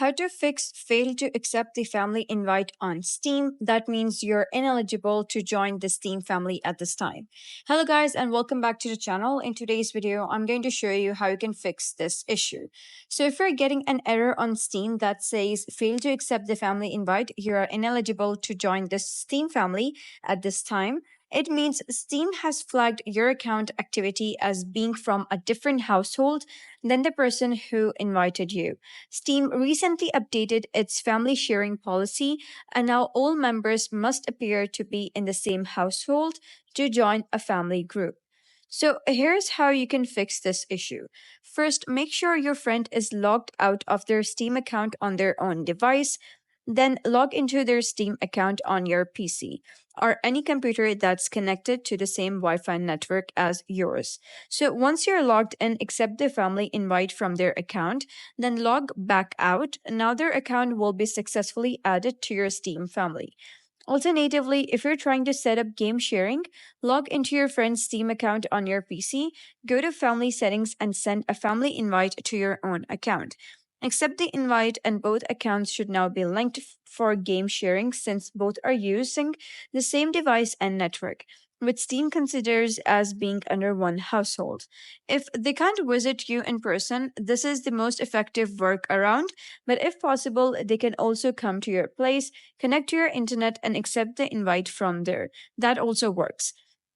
How to fix fail to accept the family invite on Steam. That means you're ineligible to join the Steam family at this time. Hello, guys, and welcome back to the channel. In today's video, I'm going to show you how you can fix this issue. So, if you're getting an error on Steam that says fail to accept the family invite, you are ineligible to join this Steam family at this time. It means Steam has flagged your account activity as being from a different household than the person who invited you. Steam recently updated its family sharing policy, and now all members must appear to be in the same household to join a family group. So, here's how you can fix this issue. First, make sure your friend is logged out of their Steam account on their own device. Then log into their Steam account on your PC or any computer that's connected to the same Wi Fi network as yours. So once you're logged in, accept the family invite from their account, then log back out. Now their account will be successfully added to your Steam family. Alternatively, if you're trying to set up game sharing, log into your friend's Steam account on your PC, go to Family Settings, and send a family invite to your own account. Accept the invite, and both accounts should now be linked for game sharing since both are using the same device and network, which Steam considers as being under one household. If they can't visit you in person, this is the most effective workaround, but if possible, they can also come to your place, connect to your internet, and accept the invite from there. That also works.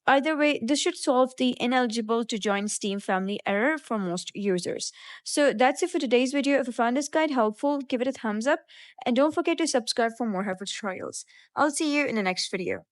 Either way, this should solve the ineligible to join Steam family error for most users. So that's it for today's video. If you found this guide helpful, give it a thumbs up and don't forget to subscribe for more helpful tutorials. I'll see you in the next video.